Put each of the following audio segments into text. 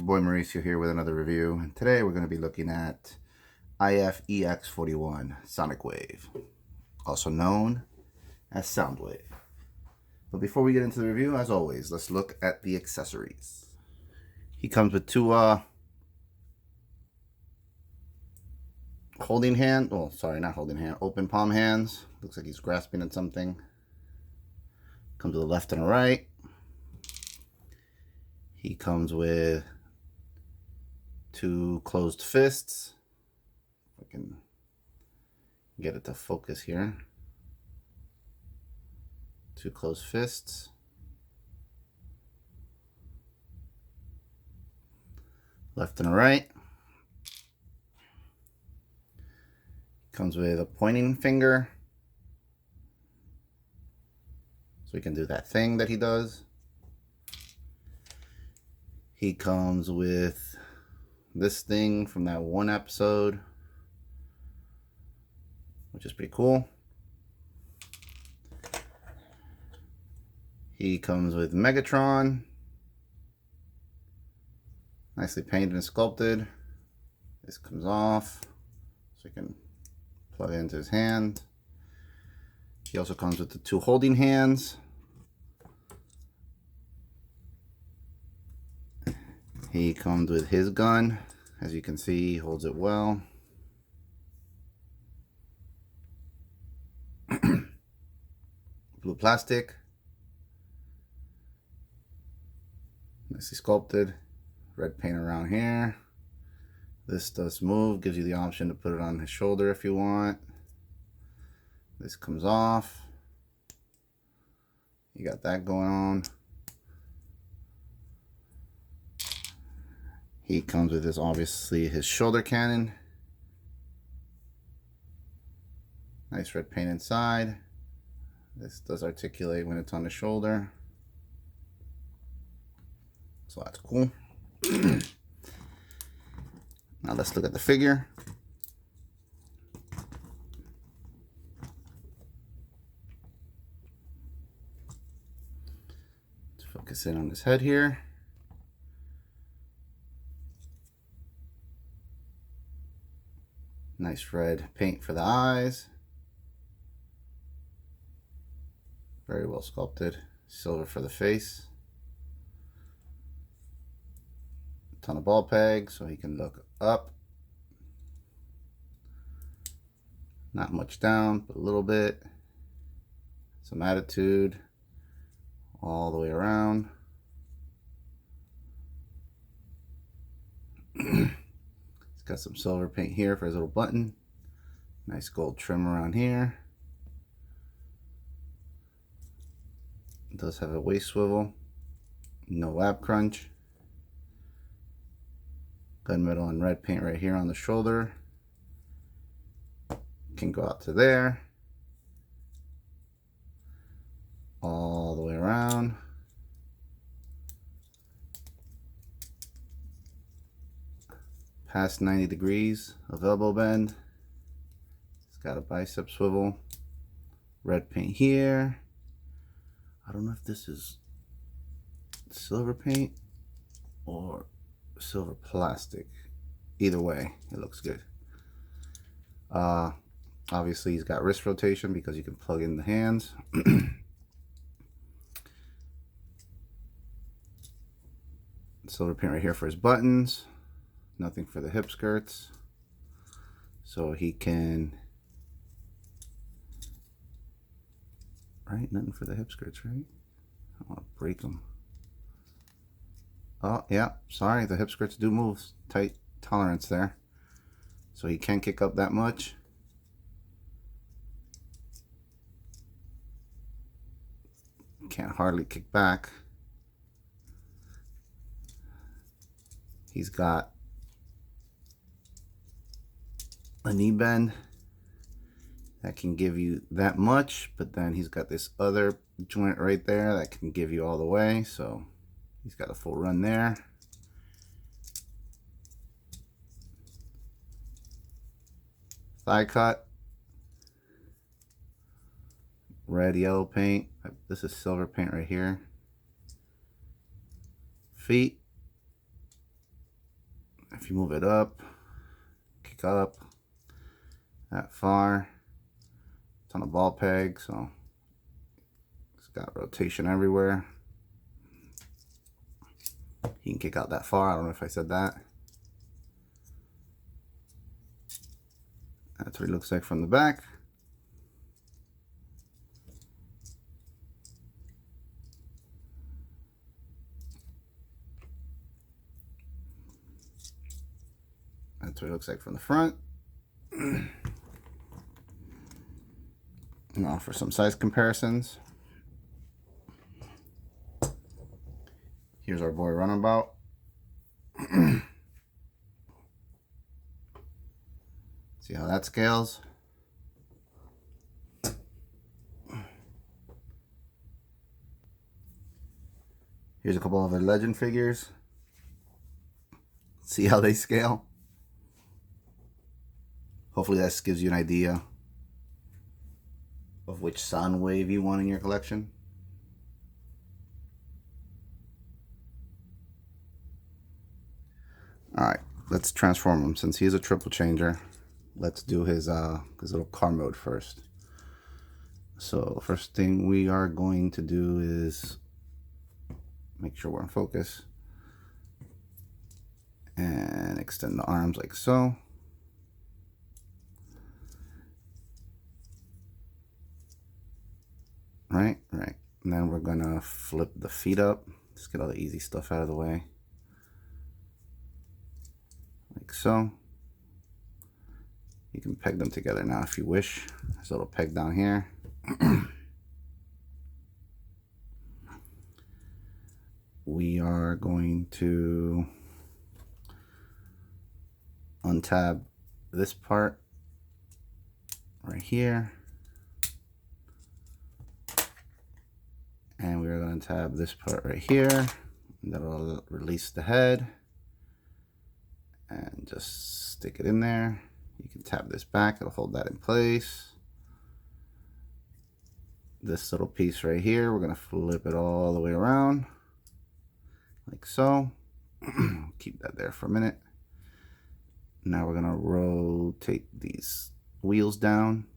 your boy Mauricio here with another review, and today we're going to be looking at EX-41 Sonicwave, also known as Soundwave. But before we get into the review, as always, let's look at the accessories. He comes with two open palm hands. Looks like he's grasping at something. Comes with a left and a right. He comes with two closed fists. If I can get it to focus here. Two closed fists. Left and a right. Comes with a pointing finger. So we can do that thing that he does. He comes with this thing from that one episode, which is pretty cool. He comes with Megatron, nicely painted and sculpted. This comes off, so you can plug it into his hand. He also comes with the two holding hands. He comes with his gun. As you can see, he holds it well. Blue plastic. Nicely sculpted. Red paint around here. This does move, gives you the option to put it on his shoulder if you want. This comes off. You got that going on. He comes with his, obviously, his shoulder cannon. Nice red paint inside. This does articulate when it's on the shoulder. So that's cool. Now let's look at the figure. Let's focus in on his head here. Nice red paint for the eyes. Very well sculpted. Silver for the face. A ton of ball pegs so he can look up. Not much down, but a little bit. Some attitude all the way around. Got some silver paint here for his little button. Nice gold trim around here. It does have a waist swivel. No lap crunch. Gunmetal and red paint right here on the shoulder. Can go out to there. All the way around. Past 90 degrees of elbow bend. It's got a bicep swivel. Red paint here. I don't know if this is silver paint or silver plastic. Either way, it looks good. Obviously, he's got wrist rotation because you can plug in the hands. Silver paint right here for his buttons. Nothing for the hip skirts, so he can, right? Nothing for the hip skirts, right? I don't want to break them. Oh, yeah, sorry, the hip skirts do move. Tight tolerance there, so he can't kick up that much. Can't hardly kick back. He's got a knee bend that can give you that much, but then he's got this other joint right there that can give you all the way, so he's got a full run there. Thigh cut. Red, yellow paint. This is silver paint right here. Feet. if you move it up, kick up that far, it's on a ball peg, so it's got rotation everywhere. You can kick out that far. I don't know if I said that. That's what it looks like from the back. That's what it looks like from the front. Now for some size comparisons. Here's our boy runabout. See how that scales? Here's a couple of other legend figures. See how they scale? Hopefully this gives you an idea of which Soundwave you want in your collection. Alright, let's transform him. Since he's a triple changer, let's do his little car mode first. So first thing we are going to do is make sure we're in focus and extend the arms like so. Right. And then we're gonna flip the feet up. Just get all the easy stuff out of the way. Like so. You can peg them together now if you wish. There's a little peg down here. We are going to untab this part right here. And we're going to tab this part right here. And that'll release the head. And just stick it in there. You can tab this back, it'll hold that in place. This little piece right here, we're going to flip it all the way around. Like so. Keep that there for a minute. Now we're going to rotate these wheels down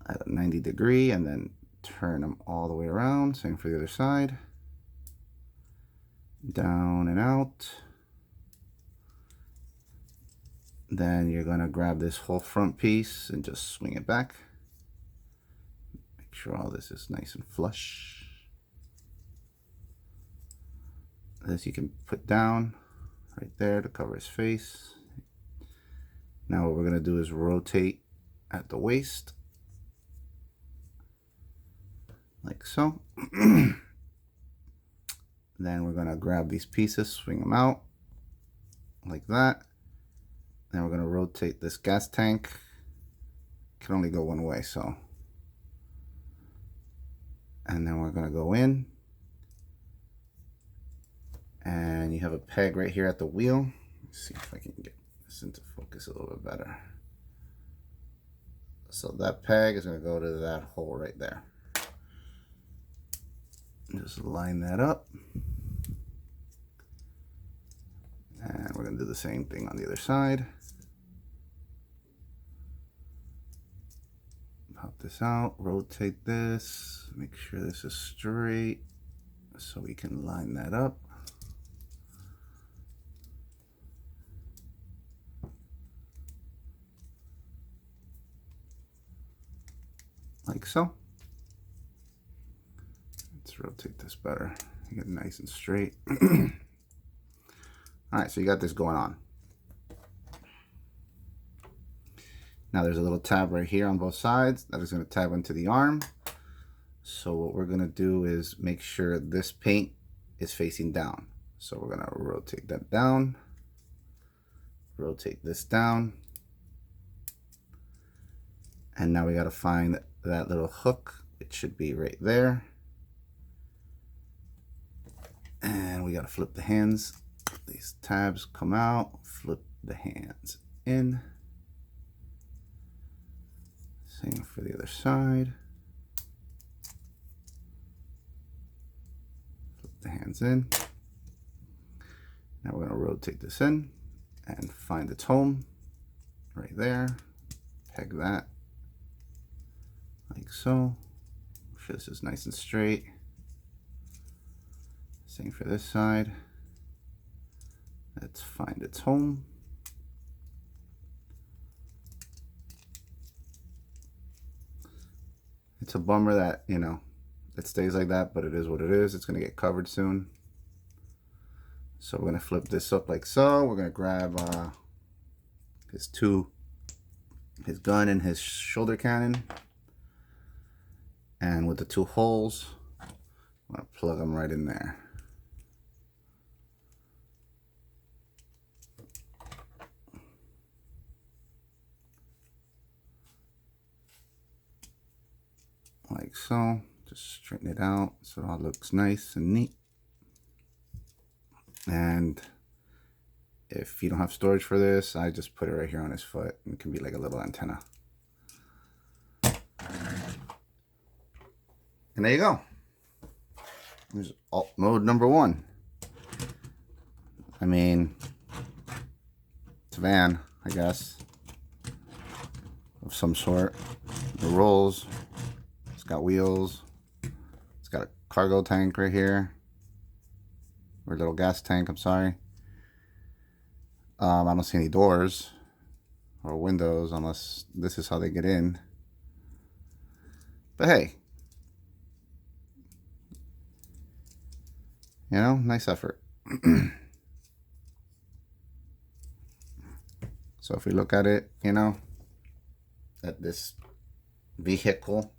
at a 90 degree and then turn them all the way around. Same for the other side. Down and out. Then you're going to grab this whole front piece and just swing it back. Make sure all this is nice and flush. This you can put down right there to cover his face. Now what we're going to do is rotate at the waist. Like so. Then we're going to grab these pieces, swing them out like that. Then we're going to rotate this gas tank. It can only go one way, so. And then we're going to go in. And you have a peg right here at the wheel. Let's see if I can get this into focus a little bit better. So that peg is going to go to that hole right there. Just line that up. And we're going to do the same thing on the other side. Pop this out, rotate this, make sure this is straight so we can line that up. Like so. Let's rotate this better. Get it nice and straight. Alright, so you got this going on. Now there's a little tab right here on both sides that is going to tab into the arm. So what we're going to do is make sure this paint is facing down. So we're going to rotate that down. Rotate this down. And now we got to find that little hook. It should be right there. And we got to flip the hands. These tabs come out. Flip the hands in. Same for the other side. Flip the hands in. Now we're going to rotate this in and find its home right there. Peg that like so. Make sure this is nice and straight. Same for this side. Let's find its home. It's a bummer that, you know, it stays like that, but it is what it is. It's going to get covered soon. So we're going to flip this up like so. We're going to grab his gun and his shoulder cannon. And with the two holes, I'm going to plug them right in there. Like so. Just straighten it out so it all looks nice and neat. And if you don't have storage for this, I just put it right here on his foot. It can be like a little antenna. And there you go. There's alt mode number 1. I mean, it's a van, I guess, of some sort. It rolls. It's got wheels. It's got a cargo tank right here. Or a little gas tank, I'm sorry. I don't see any doors or windows unless this is how they get in. But hey, you know, nice effort. So if we look at it, you know, at this vehicle,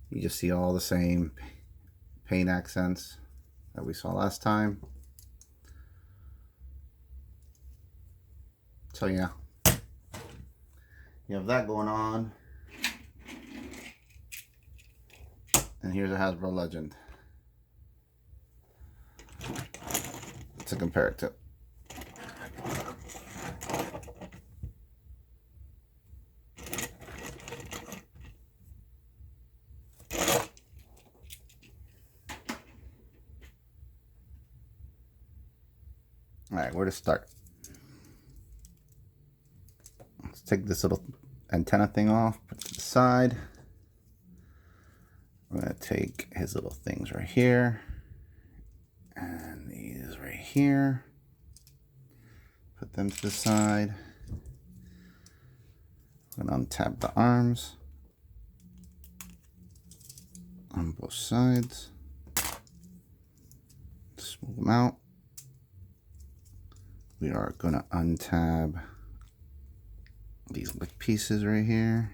you just see all the same paint accents that we saw last time. So yeah, you have that going on. And here's a Hasbro Legend to compare it to. All right, where to start? Let's take this little antenna thing off, put it to the side. We're going to take his little things right here and these right here. Put them to the side. We're going to untap the arms on both sides. Smooth them out. We are going to untab these lip pieces right here.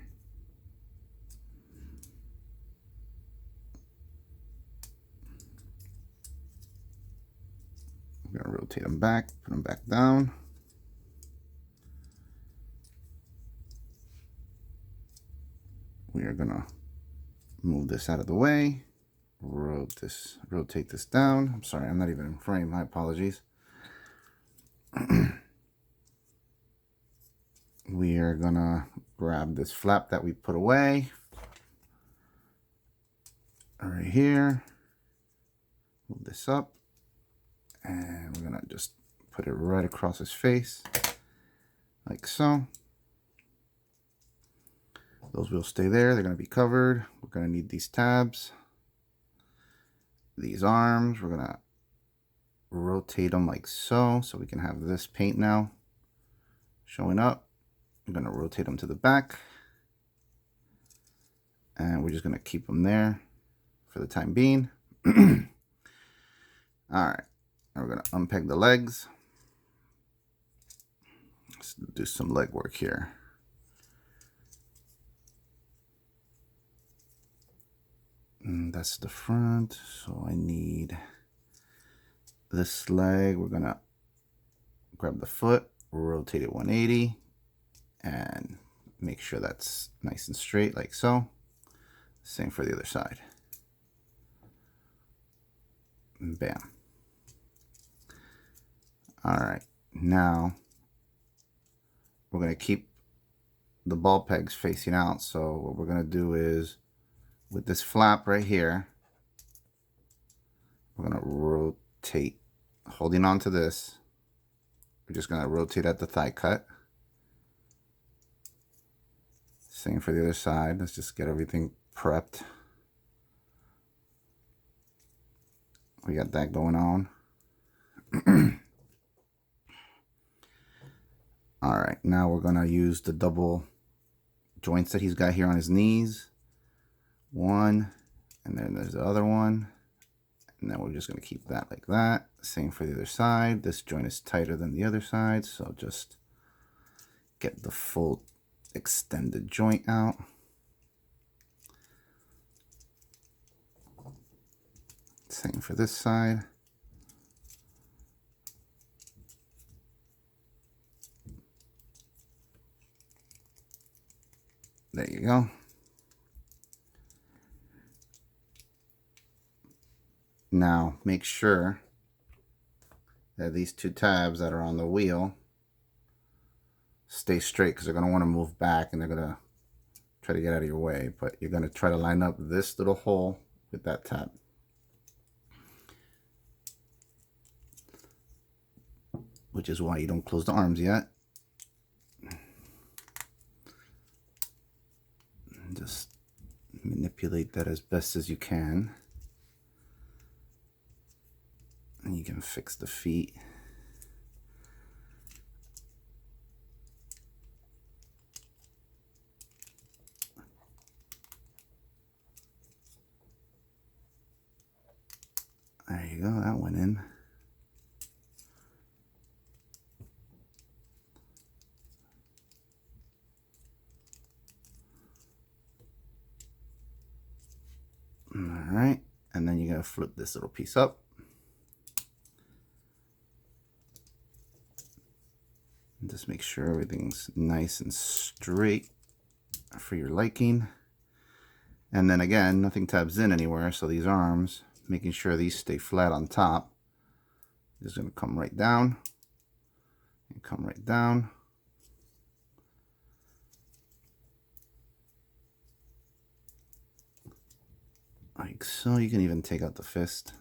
We're going to rotate them back, put them back down. We are going to move this out of the way. Rotate this down. I'm sorry, I'm not even in frame. My apologies. We are going to grab this flap that we put away right here. Move this up. And we're going to just put it right across his face, like so. Those will stay there. They're going to be covered. We're going to need these tabs. These arms, we're going to rotate them like so we can have this paint now showing up. I'm going to rotate them to the back. And we're just going to keep them there for the time being. All right. Now we're going to unpeg the legs. Let's do some leg work here. And that's the front. So I need this leg. We're going to grab the foot, rotate it 180, and make sure that's nice and straight like so. Same for the other side. And bam. All right, now we're going to keep the ball pegs facing out. So what we're going to do is with this flap right here, we're going to rotate, holding on to this. We're just going to rotate at the thigh cut. Same for the other side. Let's just get everything prepped. We got that going on. All right, now we're going to use the double joints that he's got here on his knees. One, and then there's the other one. And then we're just going to keep that like that. Same for the other side. This joint is tighter than the other side, so just get the full extended joint out. Same for this side. There you go. Now make sure that these two tabs that are on the wheel stay straight, because they're going to want to move back and they're going to try to get out of your way. But you're going to try to line up this little hole with that tab. Which is why you don't close the arms yet. Just manipulate that as best as you can. And you can fix the feet. There you go, that went in. All right, and then you gotta flip this little piece up. And just make sure everything's nice and straight for your liking. And then again, nothing tabs in anywhere, so these arms, making sure these stay flat on top. Just gonna come right down and come right down. Like so. You can even take out the fist,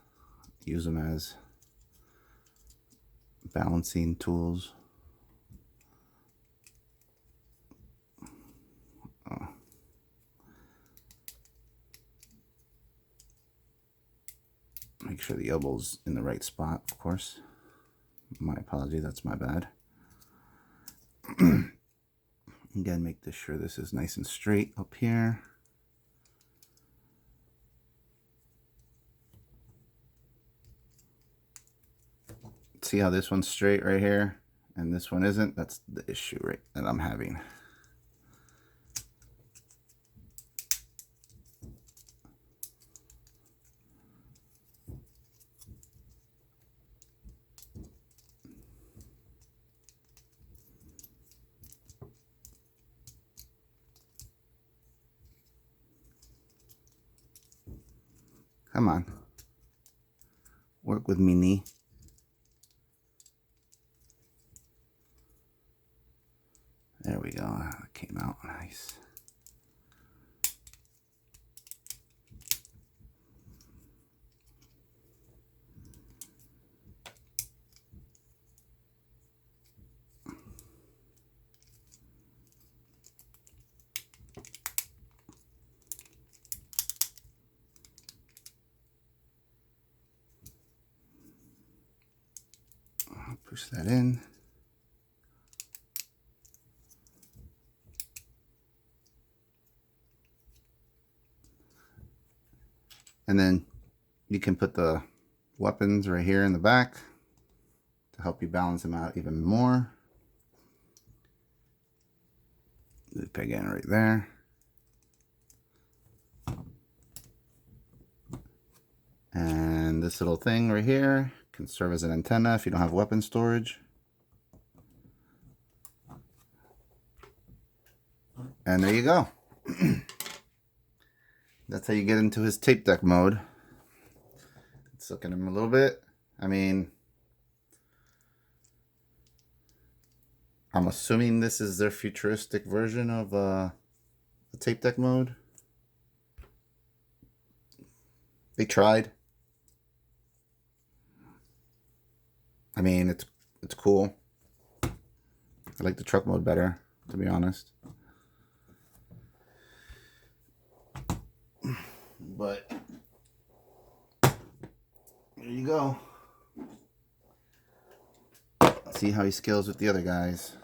use them as balancing tools. Make sure the elbow's in the right spot, of course. My apology, that's my bad. Again, make sure this is nice and straight up here. See how this one's straight right here and this one isn't? That's the issue right that I'm having. Come on. Work with me, knee. There we go. That came out nice. I'll push that in. And then you can put the weapons right here in the back to help you balance them out even more. The peg in right there. And this little thing right here can serve as an antenna if you don't have weapon storage. And there you go. That's how you get into his tape deck mode. Let's look at him a little bit. I mean, I'm assuming this is their futuristic version of the tape deck mode. They tried. I mean, it's cool. I like the truck mode better, to be honest. But there you go. Let's see how he scales with the other guys.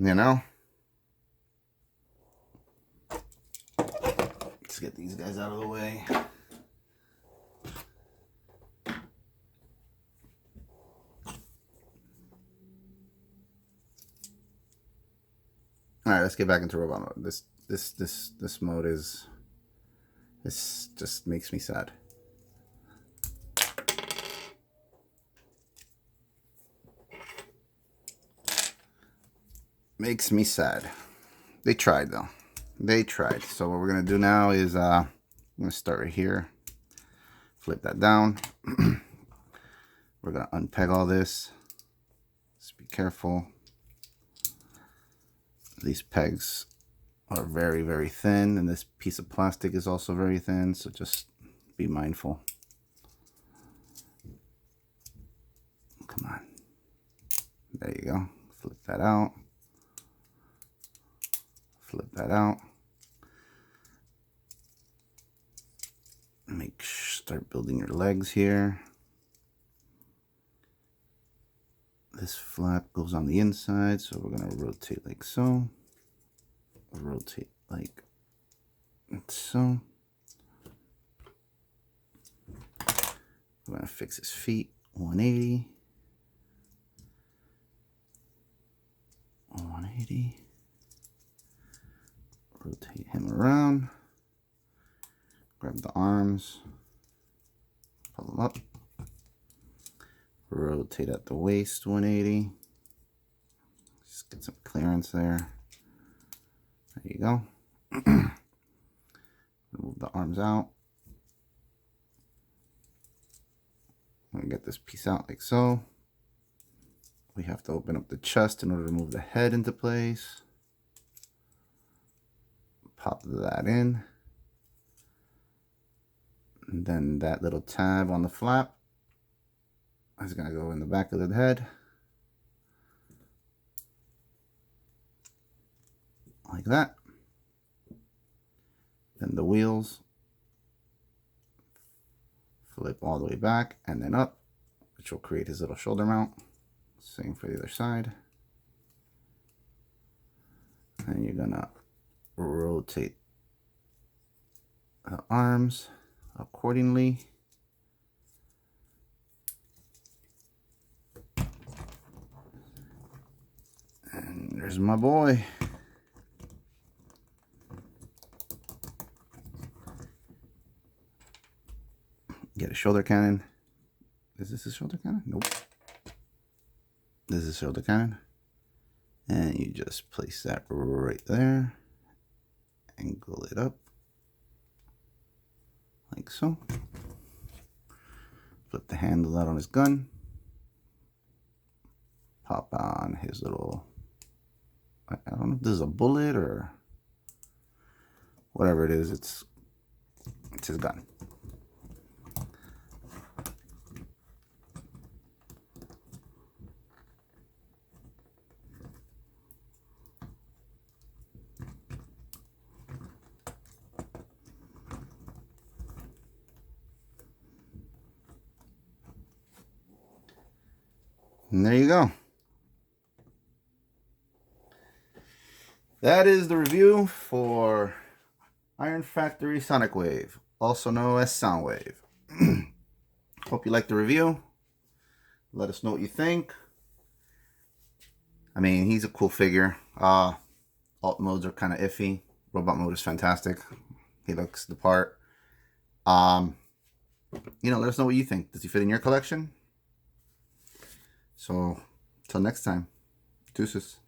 You know? Let's get these guys out of the way. All right, let's get back into robot mode. This mode is, this just makes me sad. Makes me sad. They tried though. They tried. So what we're gonna do now is I'm gonna start right here. Flip that down. We're gonna unpeg all this. Just be careful. These pegs are very, very thin, and this piece of plastic is also very thin, so just be mindful. Come on. There you go. Flip that out. Flip that out. Start building your legs here. This flap goes on the inside, so we're going to rotate like so. Rotate like so. We're going to fix his feet. 180. 180. Rotate him around. Grab the arms. Pull them up. Rotate at the waist 180. Just get some clearance there. There you go. Move the arms out. I'm gonna get this piece out like so. We have to open up the chest in order to move the head into place. Pop that in. And then that little tab on the flap is going to go in the back of the head. Like that. Then the wheels flip all the way back and then up, which will create his little shoulder mount. Same for the other side. And you're going to rotate the arms accordingly. And there's my boy. Get a shoulder cannon. Is this a shoulder cannon? Nope. This is a shoulder cannon. And you just place that right there. Angle it up. Like so. Flip the handle out on his gun. Pop on his little, I don't know if this is a bullet or whatever it is, it's his gun. And there you go. That is the review for Iron Factory Sonicwave, also known as Soundwave. Hope you liked the review. Let us know what you think. I mean, he's a cool figure. Alt modes are kind of iffy. Robot mode is fantastic. He looks the part. You know, let us know what you think. Does he fit in your collection? So, till next time. Deuces.